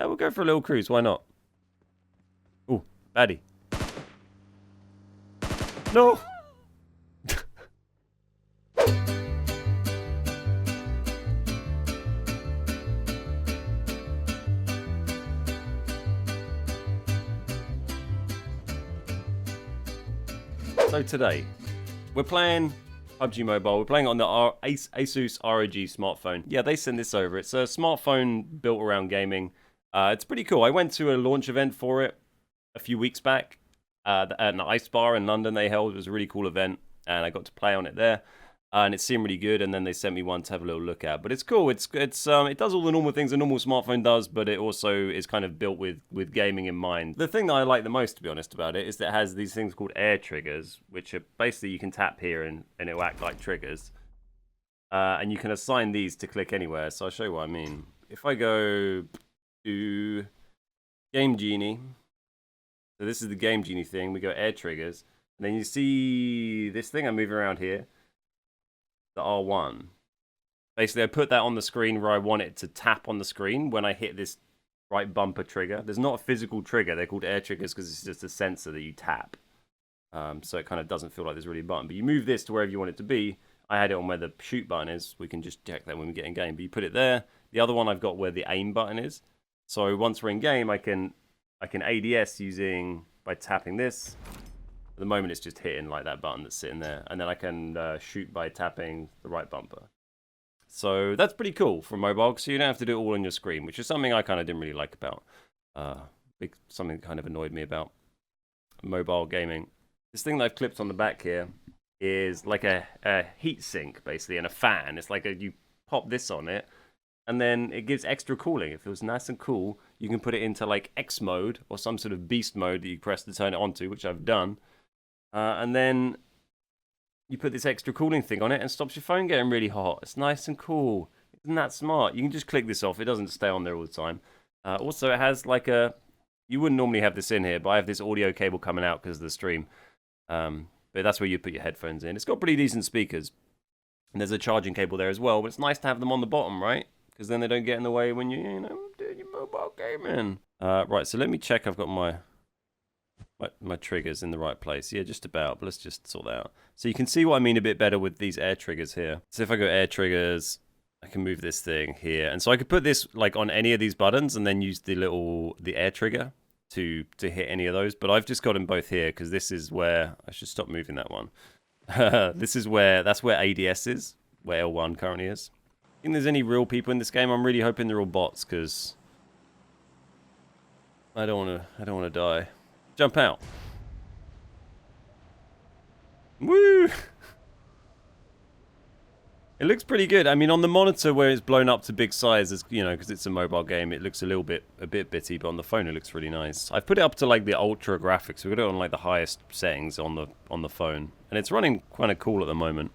We'll go for a little cruise. Why not? Ooh, baddie. No! So today, we're playing PUBG Mobile. We're playing on the ASUS ROG smartphone. Yeah, they sent this over. It's a smartphone built around gaming. It's pretty cool. I went to a launch event for it a few weeks back at an ice bar in London they held. It was a really cool event, and I got to play on it there. And it seemed really good, and then they sent me one to have a little look at. But it's cool. It does all the normal things a normal smartphone does, but it also is kind of built with gaming in mind. The thing that I like the most, to be honest, about it is that it has these things called air triggers, which are basically you can tap here and it'll act like triggers. And you can assign these to click anywhere. So I'll show you what I mean. If I go to Game Genie, so this is the Game Genie thing. We go air triggers, and then you see this thing I'm moving around here. The R1. Basically, I put that on the screen where I want it to tap on the screen when I hit this right bumper trigger. There's not a physical trigger. They're called air triggers because it's just a sensor that you tap. So it kind of doesn't feel like there's really a button. But you move this to wherever you want it to be. I had it on where the shoot button is. We can just check that when we get in game. But you put it there. The other one I've got where the aim button is. So once we're in game, I can ADS by tapping this. At the moment, it's just hitting like that button that's sitting there. And then I can shoot by tapping the right bumper. So that's pretty cool for mobile, so you don't have to do it all on your screen, which is something I kind of didn't really like about. Something that kind of annoyed me about mobile gaming. This thing that I've clipped on the back here is like a heat sink, basically, and a fan. It's like you pop this on it, and then it gives extra cooling. It feels nice and cool. You can put it into like X mode or some sort of beast mode that you press to turn it onto, which I've done. And then you put this extra cooling thing on it and stops your phone getting really hot. It's nice and cool. Isn't that smart? You can just click this off. It doesn't stay on there all the time. Also, it has like you wouldn't normally have this in here, but I have this audio cable coming out because of the stream. But that's where you put your headphones in. It's got pretty decent speakers. And there's a charging cable there as well. But it's nice to have them on the bottom, right? Because then they don't get in the way when you're doing your mobile gaming. Right, so let me check I've got my triggers in the right place. Yeah, just about, but let's just sort that out. So you can see what I mean a bit better with these air triggers here. So if I go air triggers, I can move this thing here. And so I could put this like on any of these buttons and then use the air trigger to hit any of those. But I've just got them both here because this is where, I should stop moving that one. That's where ADS is, where L1 currently is. I think there's any real people in this game. I'm really hoping they're all bots because I don't want to die. Jump out. Woo! It looks pretty good. I mean, on the monitor where it's blown up to big size, because it's a mobile game, it looks a bit bitty, but on the phone it looks really nice. I've put it up to like the ultra graphics. We've got it on like the highest settings on the phone, and it's running kind of cool at the moment.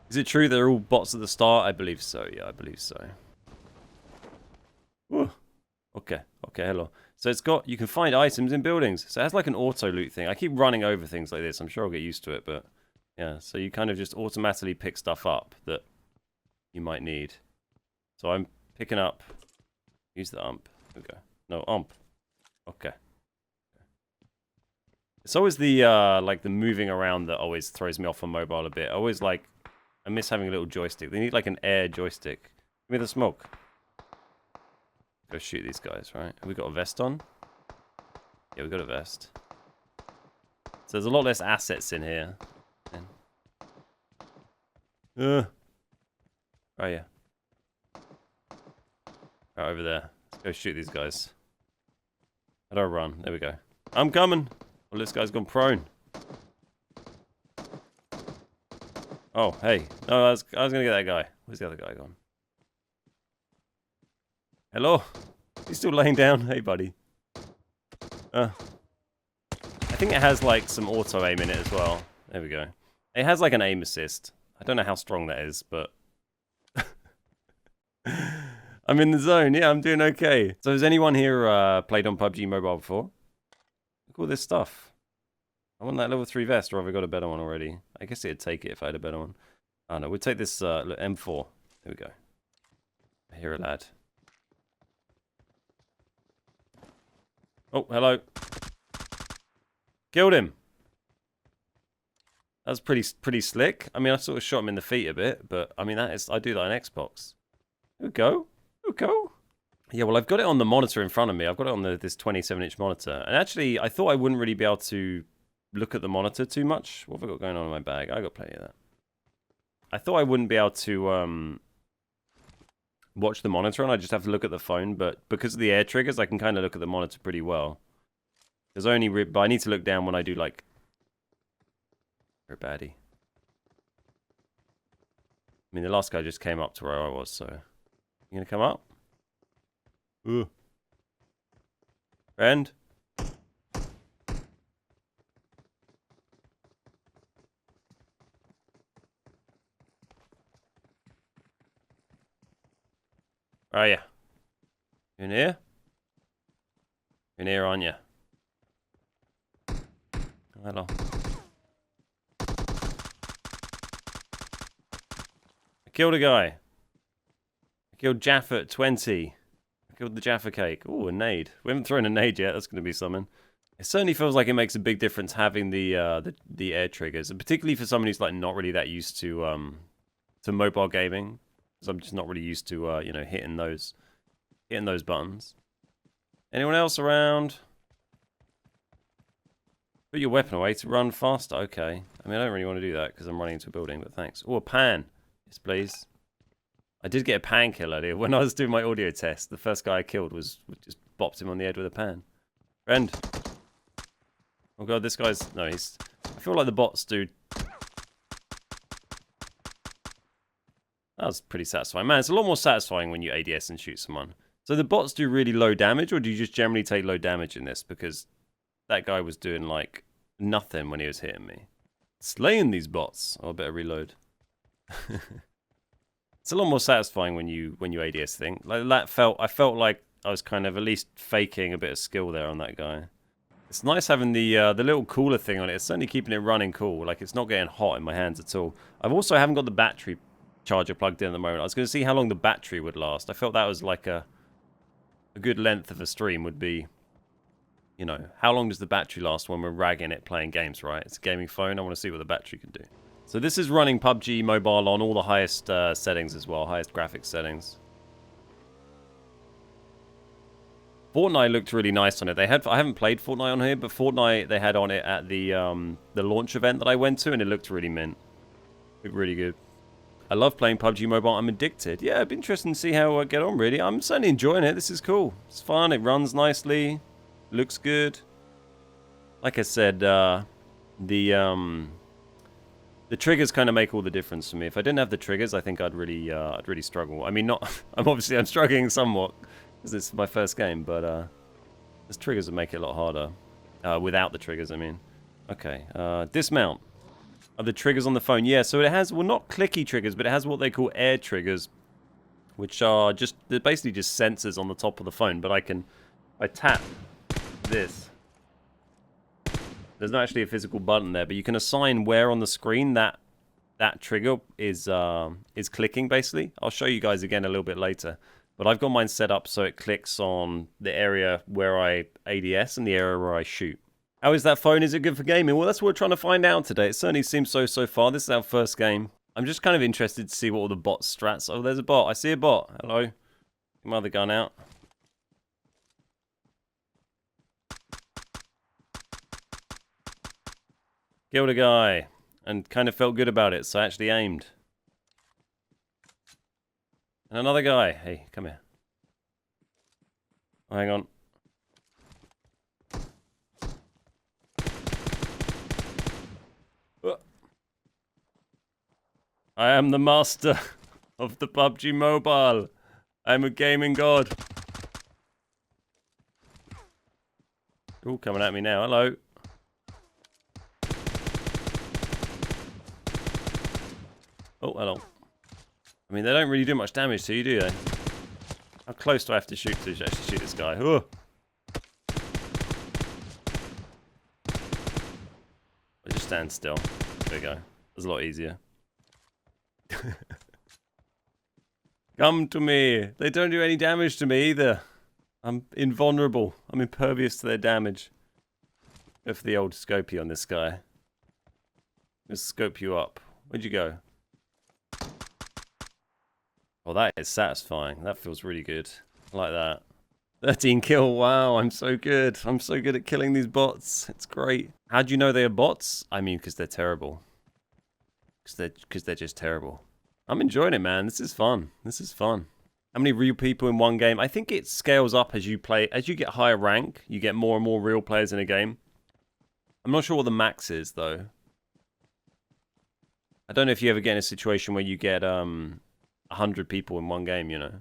Is it true they're all bots at the start? I believe so. Yeah, I believe so. Woo. Okay, hello. So you can find items in buildings. So it has like an auto loot thing. I keep running over things like this. I'm sure I'll get used to it, but yeah. So you kind of just automatically pick stuff up that you might need. So I'm picking up, use the ump. Okay. No, ump. Okay. It's always the like the moving around that always throws me off on mobile a bit. I miss having a little joystick. They need like an air joystick. Give me the smoke. Go shoot these guys, right? Have we got a vest on? Yeah, we got a vest. So there's a lot less assets in here. Oh yeah. Right over there. Let's go shoot these guys. How do I run? There we go. I'm coming! Well, this guy's gone prone. Oh, hey. No, I was gonna get that guy. Where's the other guy gone? Hello? He's still laying down? Hey, buddy. I think it has, like, some auto-aim in it as well. There we go. It has, like, an aim assist. I don't know how strong that is, but... I'm in the zone. Yeah, I'm doing okay. So has anyone here played on PUBG Mobile before? Look at all this stuff. I want that level 3 vest, or have I got a better one already? I guess it'd take it if I had a better one. Oh, no, we'll take this M4. There we go. I hear a lad. Oh, hello. Killed him. That was pretty slick. I mean, I sort of shot him in the feet a bit, but I mean, I do that on Xbox. Here we go. Here we go. Yeah, well, I've got it on the monitor in front of me. I've got it on this 27-inch monitor. And actually, I thought I wouldn't really be able to look at the monitor too much. What have I got going on in my bag? I got plenty of that. I thought I wouldn't be able to watch the monitor and I just have to look at the phone, but because of the air triggers, I can kind of look at the monitor pretty well. There's only, but I need to look down when I do like a baddie. I mean, the last guy just came up to where I was, so you gonna come up? Ooh. Friend? Where are you? You in here? You're in here, aren't you? Hello. I killed a guy. I killed Jaffa at 20. I killed the Jaffa cake. Ooh, a nade. We haven't thrown a nade yet. That's going to be something. It certainly feels like it makes a big difference having the air triggers, and particularly for someone who's like not really that used to mobile gaming. Because I'm just not really used to you know, hitting those buttons. Anyone else around? Put your weapon away to run faster. Okay. I mean, I don't really want to do that because I'm running into a building, but thanks. Oh, a pan. Yes, please. I did get a pan kill earlier. When I was doing my audio test, the first guy I killed was just bopped him on the head with a pan. Friend. Oh god, this guy's... No, he's... I feel like the bots do... That was pretty satisfying. Man, it's a lot more satisfying when you ADS and shoot someone. So the bots do really low damage, or do you just generally take low damage in this? Because that guy was doing, like, nothing when he was hitting me. Slaying these bots. Oh, I better reload. It's a lot more satisfying when you ADS thing. Like that I felt like I was kind of at least faking a bit of skill there on that guy. It's nice having the little cooler thing on it. It's certainly keeping it running cool. Like it's not getting hot in my hands at all. I haven't got the battery charger plugged in at the moment. I was going to see how long the battery would last. I felt that was like a good length of a stream would be, you know, how long does the battery last when we're ragging it playing games, right? It's a gaming phone. I want to see what the battery can do. So this is running PUBG Mobile on all the highest settings as well, highest graphics settings. Fortnite looked really nice on it. I haven't played Fortnite on here, but Fortnite they had on it at the launch event that I went to, and it looked really mint. It looked really good. I love playing PUBG Mobile. I'm addicted. Yeah, it'd be interesting to see how I get on. Really, I'm certainly enjoying it. This is cool. It's fun. It runs nicely. Looks good. Like I said, the triggers kind of make all the difference for me. If I didn't have the triggers, I think I'd really struggle. I mean, I'm struggling somewhat because it's my first game, but the triggers would make it a lot harder. Without the triggers, I mean. Okay, dismount. Are the triggers on the phone? Yeah, so it has, well, not clicky triggers, but it has what they call air triggers, which are they're basically just sensors on the top of the phone. But I tap this. There's not actually a physical button there, but you can assign where on the screen that trigger is clicking, basically. I'll show you guys again a little bit later. But I've got mine set up so it clicks on the area where I ADS and the area where I shoot. How is that phone? Is it good for gaming? Well, that's what we're trying to find out today. It certainly seems so far. This is our first game. I'm just kind of interested to see what all the bot strats... Oh, there's a bot. I see a bot. Hello. Get my other gun out. Killed a guy, and kind of felt good about it, so I actually aimed. And another guy. Hey, come here. Oh, hang on. I am the master of the PUBG Mobile. I'm a gaming god. Ooh, coming at me now. Hello. Oh, hello. I mean, they don't really do much damage to you, do they? How close do I have to shoot to actually shoot this guy? Ooh. I just stand still. There we go. That's a lot easier. Come to me. They don't do any damage to me either. I'm invulnerable. I'm impervious to their damage. Go for the old scopey on this guy. Let's scope you up. Where'd you go? Oh, that is satisfying. That feels really good. I like that. 13 kill. Wow, I'm so good. I'm so good at killing these bots. It's great. How do you know they are bots? I mean, because they're terrible. Because they're just terrible. I'm enjoying it, man. This is fun. This is fun. How many real people in one game? I think it scales up as you play. As you get higher rank, you get more and more real players in a game. I'm not sure what the max is, though. I don't know if you ever get in a situation where you get 100 people in one game, you know.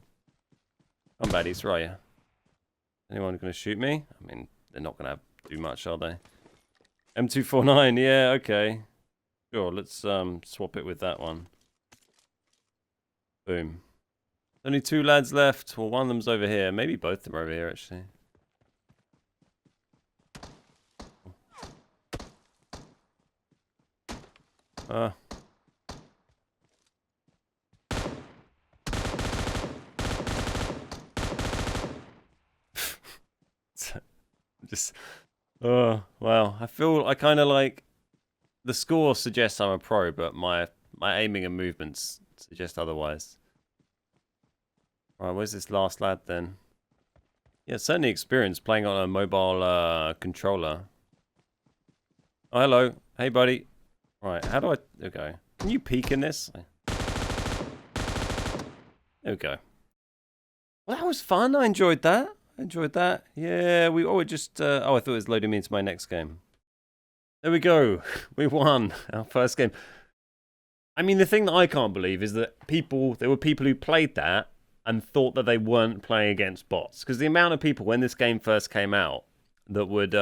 I'm baddies, right? Yeah. Anyone going to shoot me? I mean, they're not going to do much, are they? M249, yeah, okay. Sure, let's swap it with that one. Boom. Only 2 lads left. Well, one of them's over here. Maybe both of them are over here, actually. Just, oh, wow. I feel I kind of like, the score suggests I'm a pro, but my aiming and movements suggest otherwise. Alright, where's this last lad then? Yeah, certainly experienced playing on a mobile controller. Oh, hello. Hey, buddy. Right, how do I... Okay. Can you peek in this? There we go. Well, that was fun. I enjoyed that. Yeah, we just... oh, I thought it was loading me into my next game. There we go. We won our first game. I mean, the thing that I can't believe is that there were people who played that and thought that they weren't playing against bots. Because the amount of people, when this game first came out, that would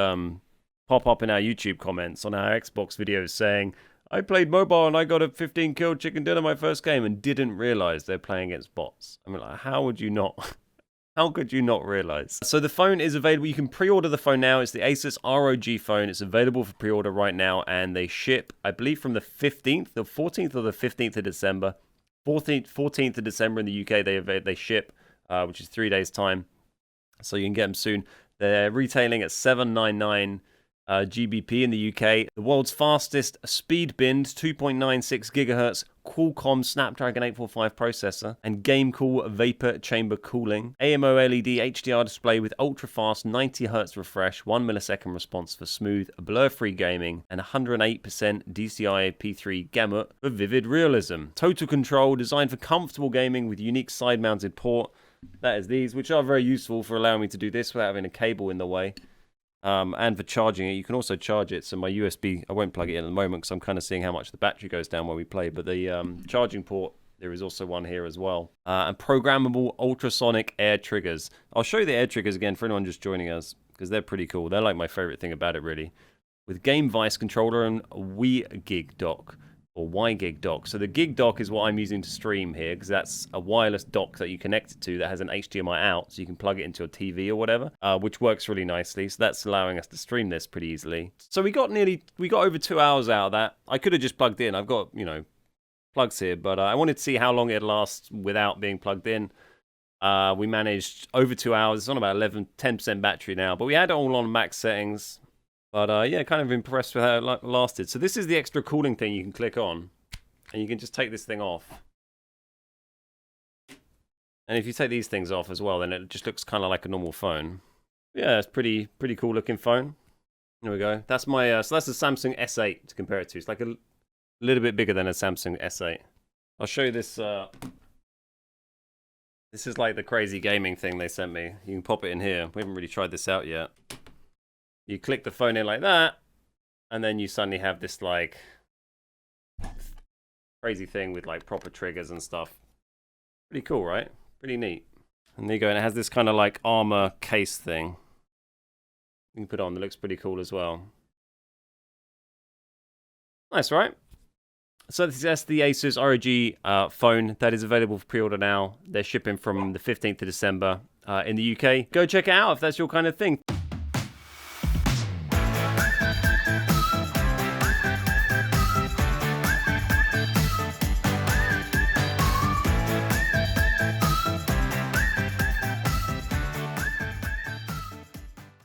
pop up in our YouTube comments on our Xbox videos saying, I played mobile and I got a 15 kill chicken dinner my first game, and didn't realize they're playing against bots. I mean, like, how would you not... How could you not realize? So the phone is available. You can pre-order the phone now. It's the ASUS ROG phone. It's available for pre-order right now, and they ship, I believe, from the 15th, the 14th or the 15th of December. 14th of December in the UK, they ship, which is 3 days' time. So you can get them soon. They're retailing at $799 GBP in the UK. The world's fastest speed binned 2.96 gigahertz Qualcomm Snapdragon 845 processor and game cool vapor chamber cooling. AMO LED HDR display with ultra fast 90 Hz refresh, 1 millisecond response for smooth, blur-free gaming, and 108% DCI P3 gamut for vivid realism. Total control designed for comfortable gaming with unique side-mounted port. That is these, which are very useful for allowing me to do this without having a cable in the way. And for charging it, you can also charge it. So my USB, I won't plug it in at the moment because I'm kind of seeing how much the battery goes down when we play. But the charging port, there is also one here as well. And programmable ultrasonic air triggers. I'll show you the air triggers again for anyone just joining us because they're pretty cool. They're like my favorite thing about it, really. With Game Vice controller and WiGig dock. Or WiGig dock. So the gig dock is what I'm using to stream here because that's a wireless dock that you connect it to that has an HDMI out, so you can plug it into your TV or whatever, which works really nicely. So that's allowing us to stream this pretty easily. So we got over 2 hours out of that. I could have just plugged in. I've got, you know, plugs here, but I wanted to see how long it'd last without being plugged in. We managed over 2 hours. It's on about 10% battery now, but we had it all on max settings. But yeah, kind of impressed with how it lasted. So this is the extra cooling thing you can click on. And you can just take this thing off. And if you take these things off as well, then it just looks kind of like a normal phone. Yeah, it's pretty cool looking phone. There we go. That's my, so that's a Samsung S8 to compare it to. It's like a little bit bigger than a Samsung S8. I'll show you this. This is like the crazy gaming thing they sent me. You can pop it in here. We haven't really tried this out yet. You click the phone in like that, and then you suddenly have this like crazy thing with like proper triggers and stuff. Pretty cool, right? Pretty neat. And there you go, and it has this kind of like armor case thing. You can put on, it looks pretty cool as well. Nice, right? So that's the ASUS ROG phone that is available for pre-order now. They're shipping from the 15th of December in the UK. Go check it out if that's your kind of thing.